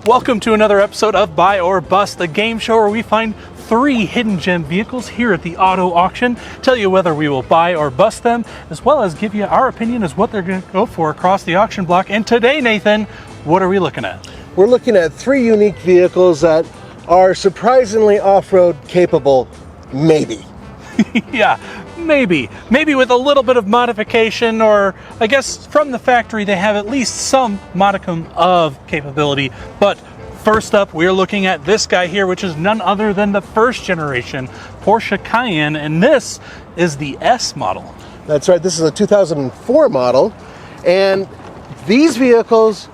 Welcome to another episode of Buy or Bust, the game show where we find 3 hidden gem vehicles here at the auto auction, tell you whether we will buy or bust them, as well as give you our opinion as what they're going to go for across the auction block. And today, Nathan, what are we looking at? We're looking at 3 unique vehicles that are surprisingly off-road capable, maybe. Yeah, maybe with a little bit of modification, or I guess from the factory they have at least some modicum of capability. But first up, we're looking at this guy here, which is none other than the first generation Porsche Cayenne, and this is the S model. That's right, this is a 2004 model, and these vehicles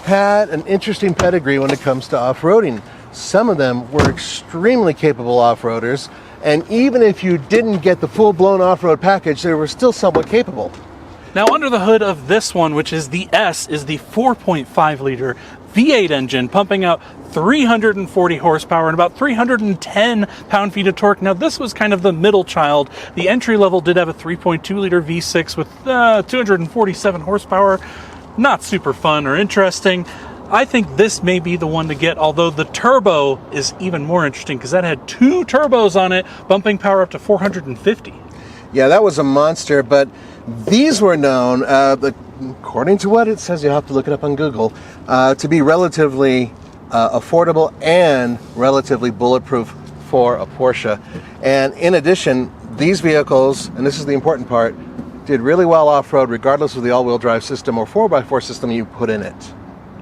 had an interesting pedigree when it comes to off-roading. Some of them were extremely capable off-roaders, and even if you didn't get the full-blown off-road package, they were still somewhat capable. Now, under the hood of this one, which is the S, is the 4.5 liter V8 engine pumping out 340 horsepower and about 310 pound-feet of torque. Now, this was kind of the middle child. The entry level did have a 3.2 liter V6 with 247 horsepower. Not super fun or interesting. I think this may be the one to get, although the turbo is even more interesting because that had 2 turbos on it, bumping power up to 450. Yeah, that was a monster, but these were known, according to what it says, you'll have to look it up on Google, to be relatively affordable and relatively bulletproof for a Porsche. And in addition, these vehicles, and this is the important part, did really well off-road regardless of the all-wheel drive system or 4x4 system you put in it.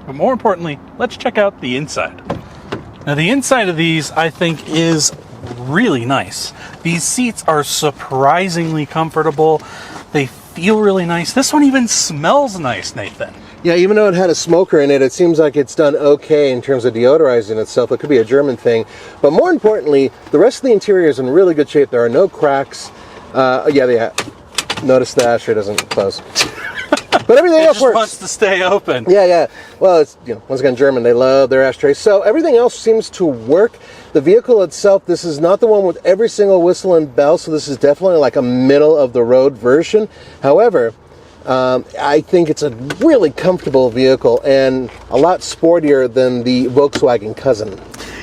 But more importantly, let's check out the inside. Now, the inside of these, I think, is really nice. These seats are surprisingly comfortable. They feel really nice. This one even smells nice, Nathan. Yeah, even though it had a smoker in it, it seems like it's done okay in terms of deodorizing itself. It could be a German thing. But more importantly, the rest of the interior is in really good shape. There are no cracks. Notice the ashtray doesn't close. But everything else works. It wants to stay open. Yeah. Well, it's, once again, German. They love their ashtrays. So everything else seems to work. The vehicle itself, this is not the one with every single whistle and bell, so this is definitely like a middle-of-the-road version. However, I think it's a really comfortable vehicle and a lot sportier than the Volkswagen cousin.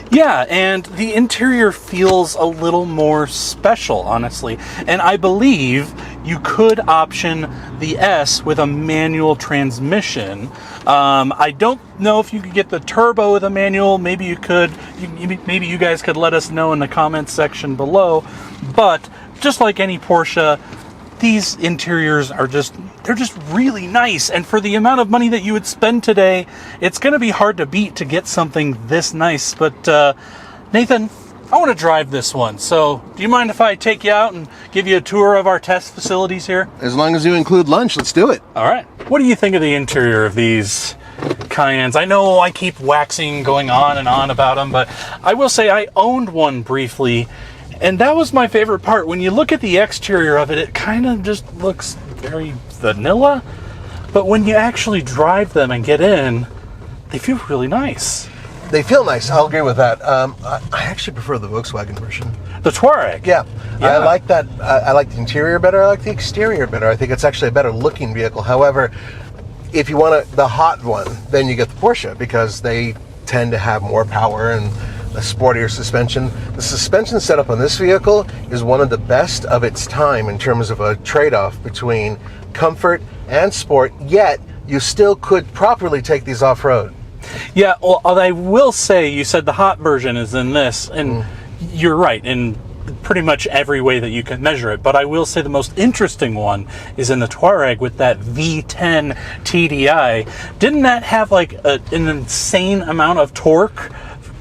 Yeah, and the interior feels a little more special, honestly. And I believe you could option the S with a manual transmission. I don't know if you could get the turbo with a manual. Maybe you could. Maybe you guys could let us know in the comments section below. But just like any Porsche, these interiors are they're just really nice, and for the amount of money that you would spend today, it's going to be hard to beat to get something this nice. But Nathan, I want to drive this one, so do you mind if I take you out and give you a tour of our test facilities here? As long as you include lunch, let's do it. All right. What do you think of the interior of these Cayennes? I know I keep going on and on about them, but I will say I owned one briefly, and that was my favorite part. When you look at the exterior of it, it kind of just looks very vanilla. But when you actually drive them and get in, they feel really nice. They feel nice. I'll agree with that. I actually prefer the Volkswagen version. The Touareg? Yeah. I like that. I like the interior better. I like the exterior better. I think it's actually a better looking vehicle. However, if you want the hot one, then you get the Porsche because they tend to have more power and a sportier suspension. The suspension setup on this vehicle is one of the best of its time in terms of a trade-off between comfort and sport, yet you still could properly take these off-road. Yeah, well, I will say, you said the hot version is in this, and you're right in pretty much every way that you can measure it, but I will say the most interesting one is in the Touareg with that V10 TDI. Didn't that have like an insane amount of torque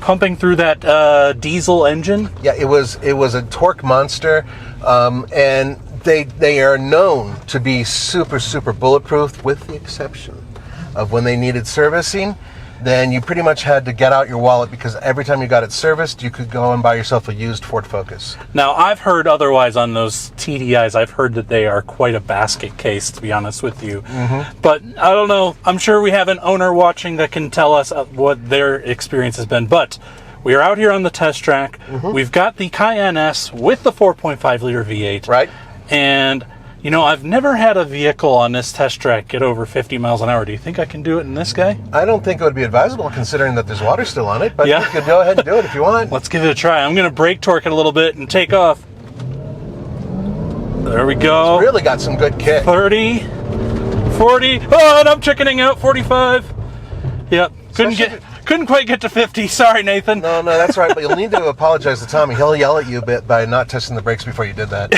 pumping through that diesel engine? Yeah, it was a torque monster, and they are known to be super bulletproof, with the exception of when they needed servicing. Then you pretty much had to get out your wallet, because every time you got it serviced, you could go and buy yourself a used Ford Focus. Now, I've heard otherwise on those TDIs. I've heard that they are quite a basket case, to be honest with you. But I don't know. I'm sure we have an owner watching that can tell us what their experience has been. But we are out here on the test track. We've got the Cayenne S with the 4.5 liter V8. Right. And You know, I've never had a vehicle on this test track get over 50 miles an hour. Do you think I can do it in this guy? I don't think it would be advisable considering that there's water still on it, but Yeah. you could go ahead and do it if you want. Let's give it a try. I'm going to brake torque it a little bit and take off. There we go. It's really got some good kick. 30, 40. Oh, and I'm chickening out. 45. Yep. Couldn't quite get to 50. Sorry, Nathan. No, that's right. But you'll need to apologize to Tommy. He'll yell at you a bit by not testing the brakes before you did that.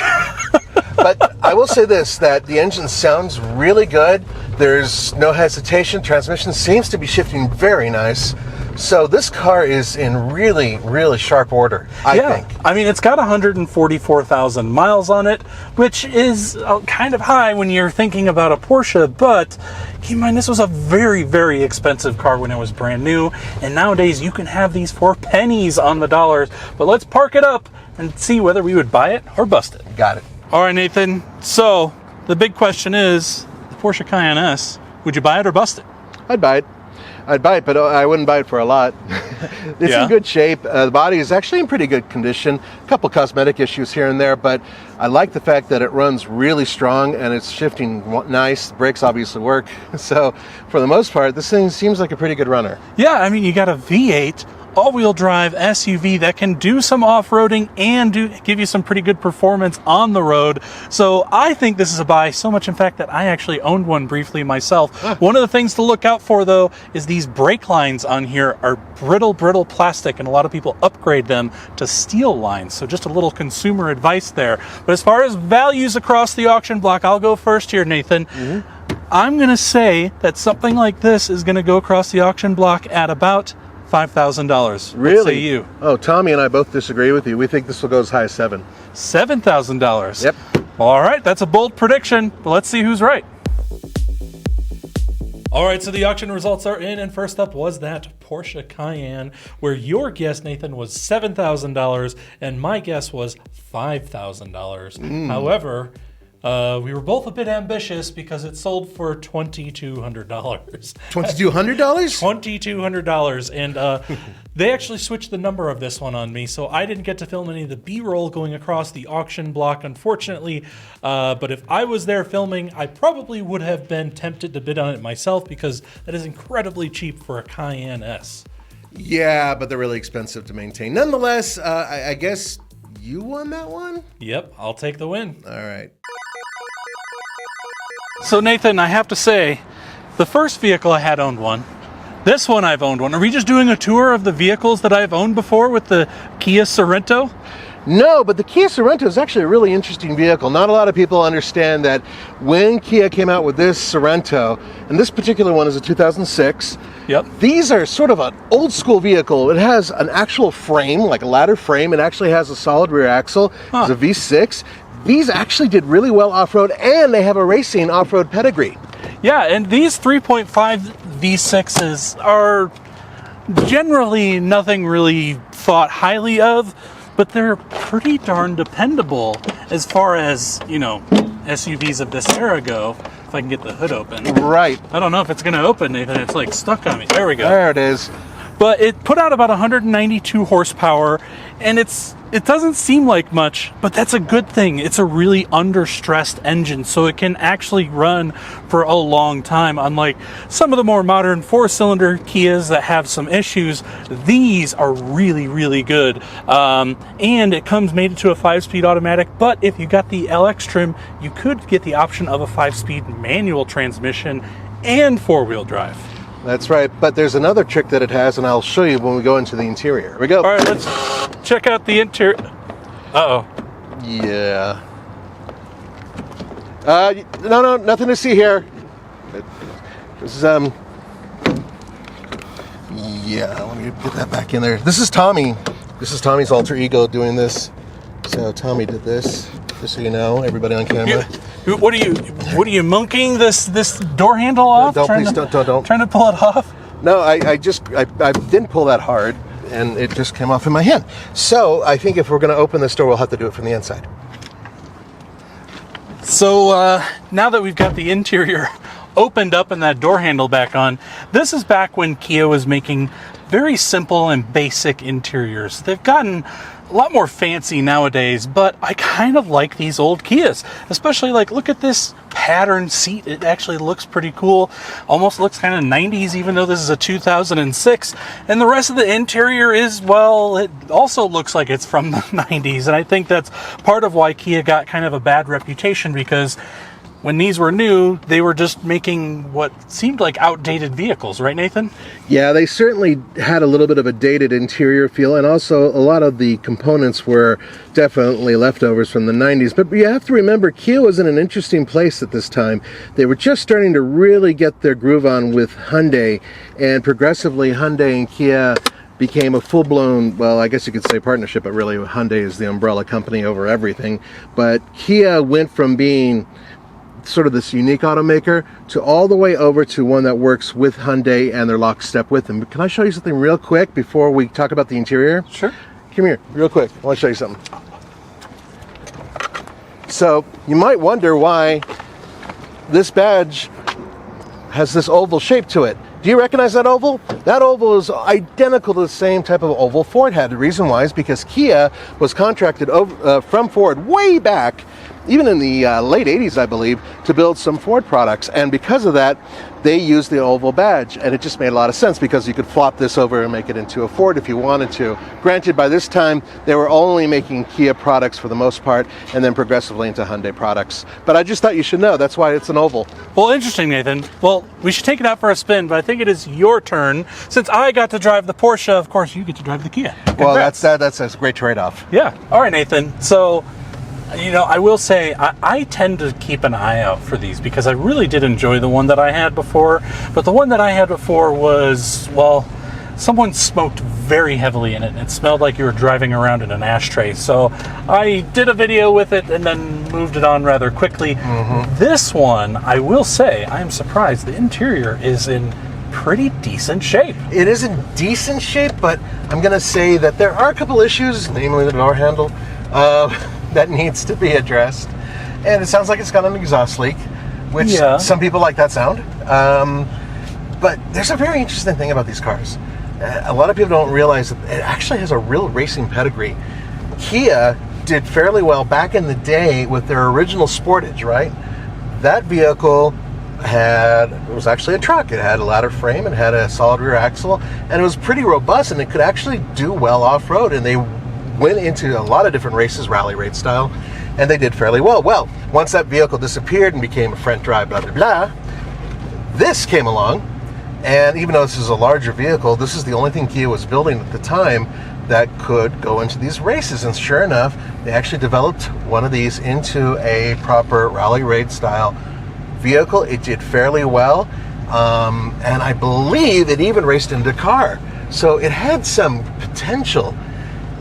But I will say this, that the engine sounds really good. There's no hesitation. Transmission seems to be shifting very nice. So this car is in really, really sharp order, I think. I mean, it's got 144,000 miles on it, which is kind of high when you're thinking about a Porsche, but keep in mind, this was a very, very expensive car when it was brand new, and nowadays you can have these for pennies on the dollars. But let's park it up and see whether we would buy it or bust it. Got it. All right, Nathan. So the big question is, the Porsche Cayenne S, would you buy it or bust it? I'd buy it, but I wouldn't buy it for a lot. It's in good shape. The body is actually in pretty good condition. A couple cosmetic issues here and there, but I like the fact that it runs really strong and it's shifting nice. The brakes obviously work. So for the most part, this thing seems like a pretty good runner. Yeah, I mean, you got a V8 all-wheel drive SUV that can do some off-roading and give you some pretty good performance on the road. So I think this is a buy, so much in fact that I actually owned one briefly myself. One of the things to look out for, though, is these brake lines on here are brittle plastic, and a lot of people upgrade them to steel lines. So just a little consumer advice there. But as far as values across the auction block, I'll go first here, Nathan. I'm going to say that something like this is going to go across the auction block at about $5,000. Really? What say you? Oh, Tommy and I both disagree with you. We think this will go as high as $7,000. Yep. All right, that's a bold prediction, but let's see who's right. All right, so the auction results are in, and first up was that Porsche Cayenne, where your guess, Nathan, was $7,000, and my guess was $5,000. However, we were both a bit ambitious because it sold for $2,200. $2,200? $2,200, and they actually switched the number of this one on me, so I didn't get to film any of the B-roll going across the auction block, unfortunately. But if I was there filming, I probably would have been tempted to bid on it myself because that is incredibly cheap for a Cayenne S. Yeah, but they're really expensive to maintain. Nonetheless, I guess you won that one? Yep, I'll take the win. All right. So Nathan, I have to say, the first vehicle I had owned one. This one I've owned one. Are we just doing a tour of the vehicles that I've owned before with the Kia Sorento? No, but the Kia Sorento is actually a really interesting vehicle. Not a lot of people understand that when Kia came out with this Sorento, and this particular one is a 2006, Yep. these are sort of an old school vehicle. It has an actual frame, like a ladder frame. It actually has a solid rear axle. It's a V6. These actually did really well off-road, and they have a racing off-road pedigree. Yeah, and these 3.5 V6s are generally nothing really thought highly of, but they're pretty darn dependable as far as, you know, SUVs of this era go. If I can get the hood open. Right. I don't know if it's going to open, Nathan. It's like stuck on me. There we go. There it is. But it put out about 192 horsepower, and it doesn't seem like much, but that's a good thing. It's a really under-stressed engine, so it can actually run for a long time. Unlike some of the more modern four-cylinder Kias that have some issues, these are really, really good. And it comes mated to a 5-speed automatic, but if you got the LX trim, you could get the option of a 5-speed manual transmission and 4-wheel drive. That's right, but there's another trick that it has, and I'll show you when we go into the interior. Here we go. All right, let's check out the interior. Uh-oh. Yeah. No, nothing to see here. This is, yeah, let me put that back in there. This is Tommy. This is Tommy's alter ego doing this. So Tommy did this, just so you know, everybody on camera. What are you monkeying this door handle off? Don't trying to pull it off? No, I didn't pull that hard, and it just came off in my hand. So I think if we're going to open this door, we'll have to do it from the inside. So now that we've got the interior opened up and that door handle back on, this is back when Kia was making very simple and basic interiors. They've gotten a lot more fancy nowadays, but I kind of like these old Kias, especially like, look at this pattern seat. It actually looks pretty cool. Almost looks kind of 90s, even though this is a 2006. And the rest of the interior is, well, it also looks like it's from the 90s. And I think that's part of why Kia got kind of a bad reputation, because when these were new, they were just making what seemed like outdated vehicles, right, Nathan? Yeah, they certainly had a little bit of a dated interior feel, and also a lot of the components were definitely leftovers from the 90s. But you have to remember, Kia was in an interesting place at this time. They were just starting to really get their groove on with Hyundai, and progressively Hyundai and Kia became a full-blown, well, I guess you could say partnership, but really Hyundai is the umbrella company over everything. But Kia went from being sort of this unique automaker to all the way over to one that works with Hyundai and they're lockstep with them. But can I show you something real quick before we talk about the interior? Sure. Come here, real quick. I want to show you something. So you might wonder why this badge has this oval shape to it. Do you recognize that oval? That oval is identical to the same type of oval Ford had. The reason why is because Kia was contracted from Ford way back, even in the late 80s, I believe, to build some Ford products. And because of that, they used the oval badge. And it just made a lot of sense because you could flop this over and make it into a Ford if you wanted to. Granted, by this time, they were only making Kia products for the most part, and then progressively into Hyundai products. But I just thought you should know, that's why it's an oval. Well, interesting, Nathan. Well, we should take it out for a spin, but I think it is your turn. Since I got to drive the Porsche, of course, you get to drive the Kia. Congrats. Well, that's a great trade-off. Yeah. All right, Nathan. So, you know, I will say I tend to keep an eye out for these because I really did enjoy the one that I had before. But the one that I had before was, well, someone smoked very heavily in it, and it smelled like you were driving around in an ashtray. So I did a video with it and then moved it on rather quickly. This one, I will say, I am surprised. The interior is in pretty decent shape. It is in decent shape, but I'm going to say that there are a couple issues, namely the door handle, that needs to be addressed. And it sounds like it's got an exhaust leak, which some people like that sound. But there's a very interesting thing about these cars. A lot of people don't realize that it actually has a real racing pedigree. Kia did fairly well back in the day with their original Sportage, right? That vehicle it was actually a truck. It had a ladder frame, it had a solid rear axle, and it was pretty robust, and it could actually do well off-road. And they went into a lot of different races, rally raid style, and they did fairly well. Well, once that vehicle disappeared and became a front drive, blah, blah, blah, this came along, and even though this is a larger vehicle, this is the only thing Kia was building at the time that could go into these races. And sure enough, they actually developed one of these into a proper rally raid style vehicle. It did fairly well, and I believe it even raced in Dakar. So it had some potential.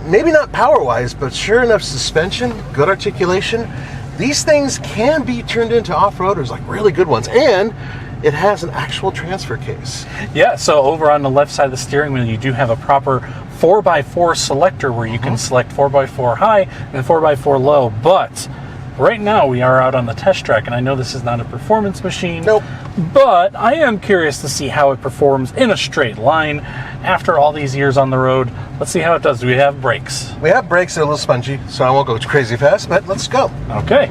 Maybe not power-wise, but sure enough, suspension, good articulation. These things can be turned into off-roaders, like really good ones. And it has an actual transfer case. Yeah, so over on the left side of the steering wheel, you do have a proper 4x4 selector where you can select 4x4 high and 4x4 low. But right now we are out on the test track, and I know this is not a performance machine. Nope. But I am curious to see how it performs in a straight line after all these years on the road. Let's see how it does. Do we have brakes? We have brakes that are a little spongy, so I won't go crazy fast, but let's go. Okay.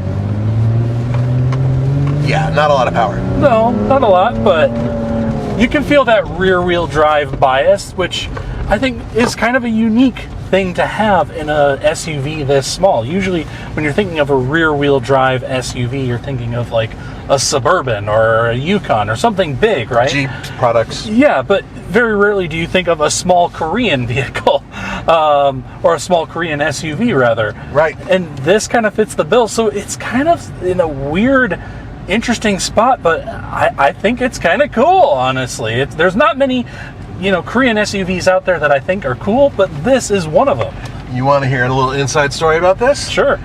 Yeah, not a lot of power. No, not a lot, but you can feel that rear-wheel drive bias, which I think is kind of a unique thing to have in a SUV this small. Usually when you're thinking of a rear-wheel drive SUV, you're thinking of like a Suburban or a Yukon or something big, right? Jeep products. Yeah, but very rarely do you think of a small Korean vehicle or a small Korean SUV rather. Right. And this kind of fits the bill, so it's kind of in a weird, interesting spot, but I think it's kind of cool, honestly. There's not many, Korean SUVs out there that I think are cool, but this is one of them. You want to hear a little inside story about this? Sure.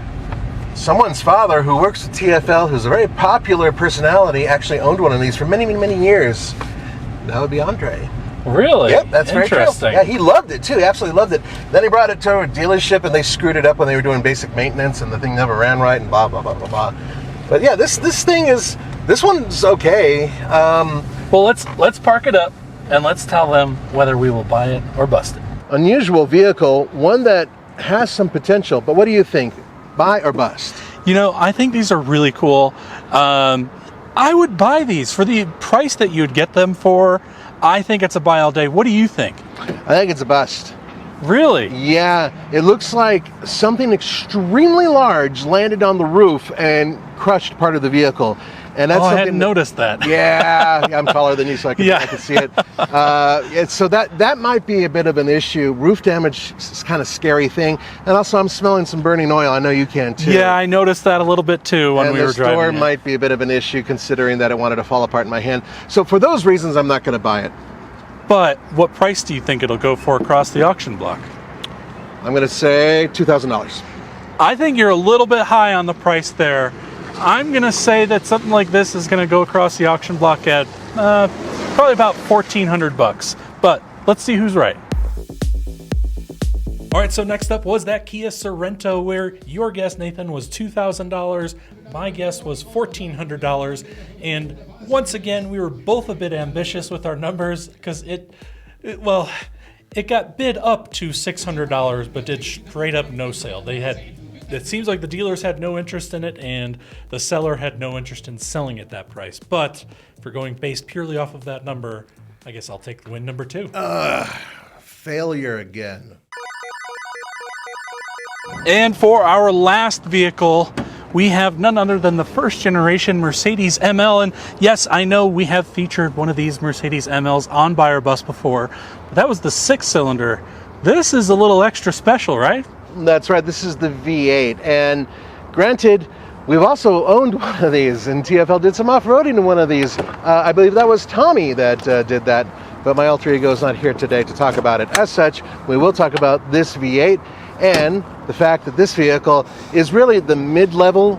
Someone's father who works at TFL, who's a very popular personality, actually owned one of these for many, many, many years. That would be Andre. Really? Yep, that's very true. Interesting. Yeah, he loved it too. He absolutely loved it. Then he brought it to a dealership and they screwed it up when they were doing basic maintenance and the thing never ran right and blah, blah, blah, blah, blah. But yeah, this one's okay. Well, let's park it up and let's tell them whether we will buy it or bust it. Unusual vehicle, one that has some potential. But what do you think? Buy or bust? I think these are really cool. I would buy these for the price that you'd get them for. I think it's a buy all day. What do you think? I think it's a bust. Really? Yeah, it looks like something extremely large landed on the roof and crushed part of the vehicle. And that's I hadn't noticed that. Yeah, I'm taller than you, so I can see it. So that might be a bit of an issue. Roof damage is kind of scary thing. And also, I'm smelling some burning oil. I know you can too. Yeah, I noticed that a little bit too when we were driving. And the door might be a bit of an issue, considering that it wanted to fall apart in my hand. So for those reasons, I'm not going to buy it. But what price do you think it'll go for across the auction block? I'm going to say $2,000. I think you're a little bit high on the price there. I'm going to say that something like this is going to go across the auction block at probably about $1,400. But let's see who's right. All right, so next up was that Kia Sorento, where your guess, Nathan, was $2,000. My guess was $1,400. And once again, we were both a bit ambitious with our numbers because it got bid up to $600, but did straight up no sale. It seems like the dealers had no interest in it, and the seller had no interest in selling at that price. But if we're going based purely off of that number, I guess I'll take the win number 2. Failure again. And for our last vehicle, we have none other than the first generation Mercedes ML. And yes, I know we have featured one of these Mercedes MLs on Buy or Bust before, but that was the 6-cylinder. This is a little extra special, right? That's right. This is the V8. And granted, we've also owned one of these, and TFL did some off-roading in one of these. I believe that was Tommy that did that, but my alter ego is not here today to talk about it. As such, we will talk about this V8 and the fact that this vehicle is really the mid-level,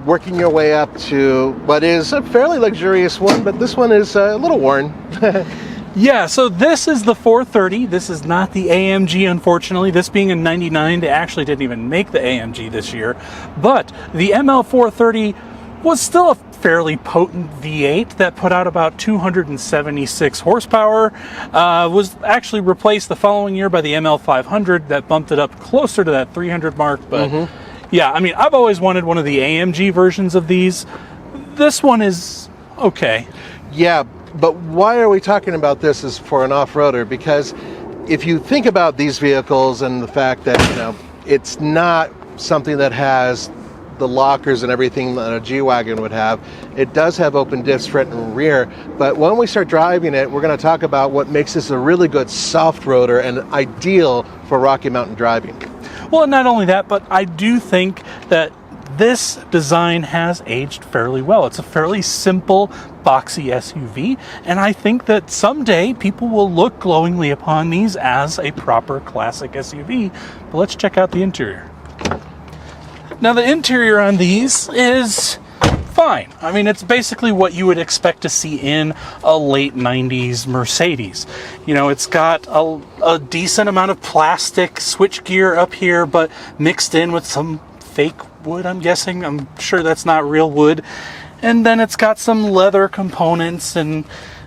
working your way up to what is a fairly luxurious one, but this one is a little worn. Yeah, so this is the 430. This is not the AMG, unfortunately. This being a 99, they actually didn't even make the AMG this year. But the ML 430 was still a fairly potent V8 that put out about 276 horsepower. Was actually replaced the following year by the ML 500 that bumped it up closer to that 300 mark. But yeah, I mean, I've always wanted one of the AMG versions of these. This one is okay. Yeah. But why are we talking about this as for an off-roader? Because if you think about these vehicles and the fact that, it's not something that has the lockers and everything that a G-Wagon would have, it does have open diffs front and rear. But when we start driving it, we're going to talk about what makes this a really good soft-roader and ideal for Rocky Mountain driving. Well, and not only that, but I do think that this design has aged fairly well. It's a fairly simple, boxy SUV, and I think that someday people will look glowingly upon these as a proper classic SUV. But let's check out the interior. Now, the interior on these is fine. I mean, it's basically what you would expect to see in a late 90s Mercedes. It's got a decent amount of plastic switchgear up here, but mixed in with some fake wood, I'm guessing. I'm sure that's not real wood. And then it's got some leather components, and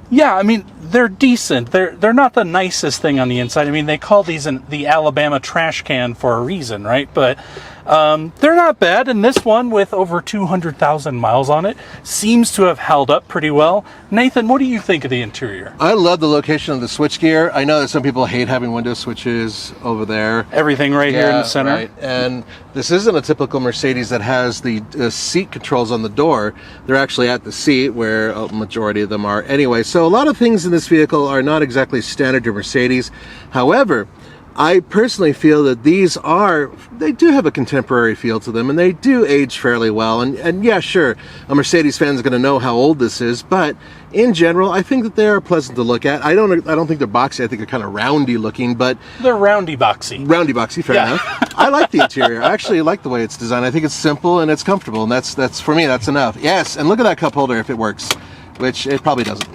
yeah, I mean, they're decent. They're not the nicest thing on the inside. I mean, they call these the Alabama trash can for a reason, right? But they're not bad, and this one, with over 200,000 miles on it, seems to have held up pretty well. Nathan, what do you think of the interior? I love the location of the switchgear. I know that some people hate having window switches over there. Everything right here in the center. Right. And this isn't a typical Mercedes that has the seat controls on the door. They're actually at the seat, where a majority of them are anyway. So a lot of things in this vehicle are not exactly standard to Mercedes. However, I personally feel that they do have a contemporary feel to them, and they do age fairly well. And yeah, sure, a Mercedes fan is going to know how old this is, but in general, I think that they are pleasant to look at. I don't think they're boxy. I think they're kind of roundy looking, but they're roundy boxy. Roundy boxy, fair enough. I like the interior. I actually like the way it's designed. I think it's simple and it's comfortable, and that's for me, that's enough. Yes, and look at that cup holder if it works, which it probably doesn't.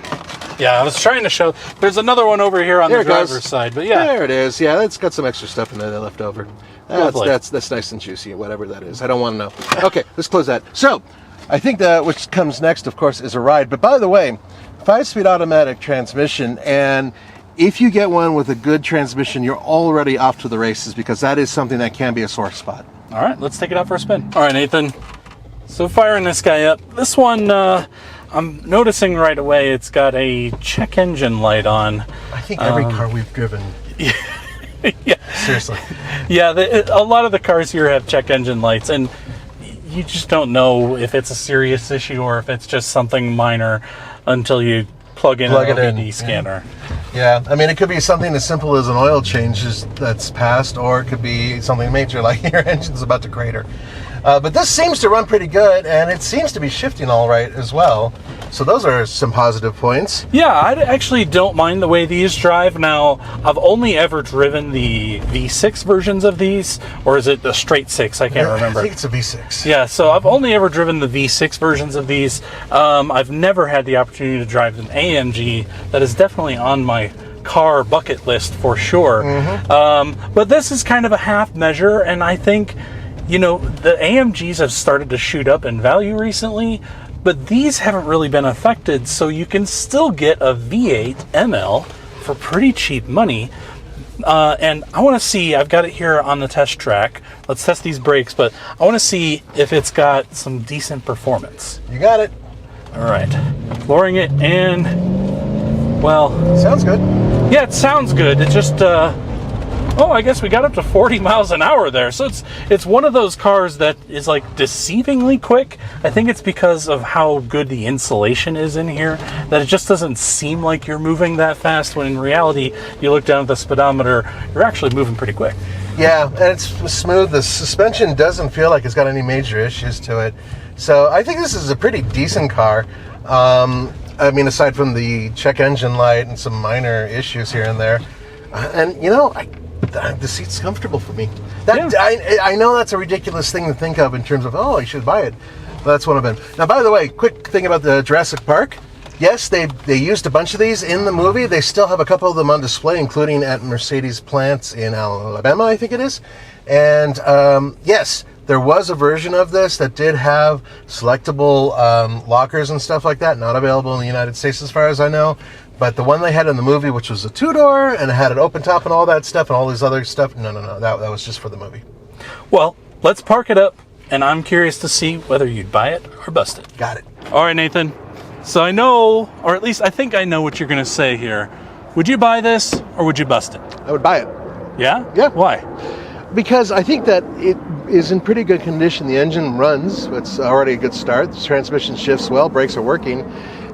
Yeah, I was trying to show. There's another one over here on the driver's side, but yeah. There it is. Yeah, it's got some extra stuff in there that left over. That's nice and juicy, whatever that is. I don't want to know. Okay, let's close that. So, I think that which comes next, of course, is a ride. But by the way, 5-speed automatic transmission, and if you get one with a good transmission, you're already off to the races, because that is something that can be a sore spot. All right, let's take it out for a spin. All right, Nathan. So firing this guy up. This one, I'm noticing right away it's got a check engine light on. I think every car we've driven. Yeah. Seriously. Yeah, a lot of the cars here have check engine lights, and you just don't know if it's a serious issue or if it's just something minor until you plug in an LED scanner. Yeah, I mean, it could be something as simple as an oil change that's passed, or it could be something major like your engine's about to crater. But this seems to run pretty good, and it seems to be shifting all right as well. So those are some positive points. Yeah, I actually don't mind the way these drive. Now, I've only ever driven the V6 versions of these, or is it the straight 6? I can't remember. I think it's a V6. Yeah, so I've only ever driven the V6 versions of these. I've never had the opportunity to drive an AMG. That is definitely on my car bucket list for sure. But this is kind of a half measure, and I think, you know, the AMGs have started to shoot up in value recently, but these haven't really been affected, so you can still get a V8 ML for pretty cheap money. And I want to see, I've got it here on the test track. Let's test these brakes, but I want to see if it's got some decent performance. You got it. All right. Lowering it, and, well... Sounds good. Yeah, it sounds good. It just... Oh, I guess we got up to 40 miles an hour there. So it's one of those cars that is like deceivingly quick. I think it's because of how good the insulation is in here that it just doesn't seem like you're moving that fast, when in reality, you look down at the speedometer, you're actually moving pretty quick. Yeah, and it's smooth. The suspension doesn't feel like it's got any major issues to it. So I think this is a pretty decent car. I mean, aside from the check engine light and some minor issues here and there. And, you know, the seat's comfortable for me. I know that's a ridiculous thing to think of in terms of, oh, you should buy it. But that's one of them. Now, by the way, quick thing about the Jurassic Park. Yes, they used a bunch of these in the movie. They still have a couple of them on display, including at Mercedes plants in Alabama, I think it is. And yes, there was a version of this that did have selectable lockers and stuff like that, not available in the United States as far as I know. But the one they had in the movie, which was a two-door, and it had an open top and all that stuff and all these other stuff, no, that was just for the movie. Well, let's park it up, and I'm curious to see whether you'd buy it or bust it. Got it. All right, Nathan. So I know, or at least I think I know what you're going to say here. Would you buy this, or would you bust it? I would buy it. Yeah? Yeah. Why? Because I think that it is in pretty good condition. The engine runs. It's already a good start. The transmission shifts well. Brakes are working.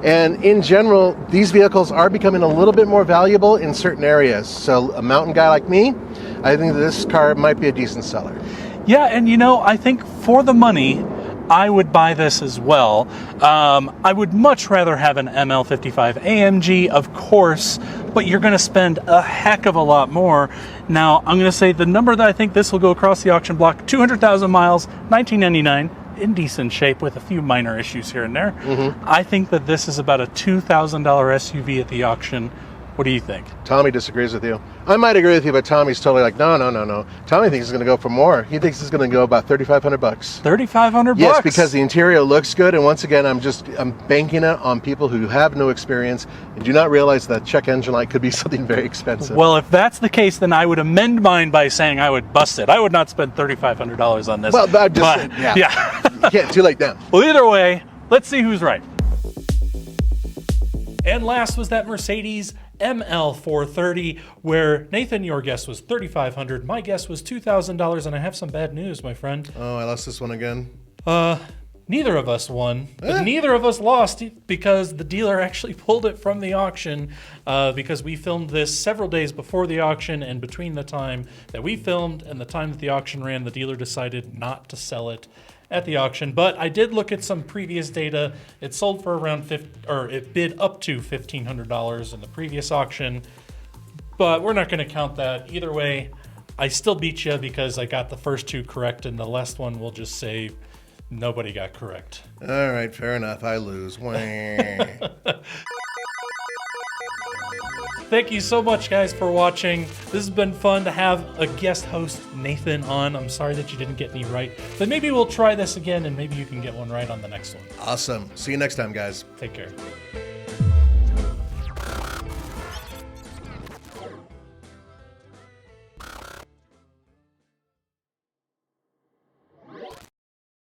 And in general, these vehicles are becoming a little bit more valuable in certain areas. So a mountain guy like me, I think that this car might be a decent seller. Yeah, and you know, I think for the money, I would buy this as well. I would much rather have an ML55 AMG, of course, but you're going to spend a heck of a lot more. Now, I'm going to say the number that I think this will go across the auction block, 200,000 miles, 1999. In decent shape with a few minor issues here and there. I think that this is about a $2,000 SUV at the auction. What do you think? Tommy disagrees with you. I might agree with you, but Tommy's totally like, no. Tommy thinks it's going to go for more. He thinks it's going to go about $3,500. $3,500? Yes, because the interior looks good, and once again, I'm banking it on people who have no experience and do not realize that check engine light could be something very expensive. Well, if that's the case, then I would amend mine by saying I would bust it. I would not spend $3,500 on this. Well, I'm just saying, yeah. You can't, too late now. Well, either way, let's see who's right. And last was that Mercedes ML430, where Nathan, your guess was $3,500, my guess was $2,000, and I have some bad news, my friend. Oh, I lost this one again. Neither of us won, but neither of us lost because the dealer actually pulled it from the auction because we filmed this several days before the auction, and between the time that we filmed and the time that the auction ran, the dealer decided not to sell it at the auction. But I did look at some previous data. It sold for around it bid up to $1,500 in the previous auction, but we're not going to count that. Either way, I still beat you because I got the first two correct, and the last one we'll just say nobody got correct. All right, fair enough. I lose. Thank you so much, guys, for watching. This has been fun to have a guest host, Nathan, on. I'm sorry that you didn't get me right, but maybe we'll try this again, and maybe you can get one right on the next one. Awesome. See you next time, guys. Take care.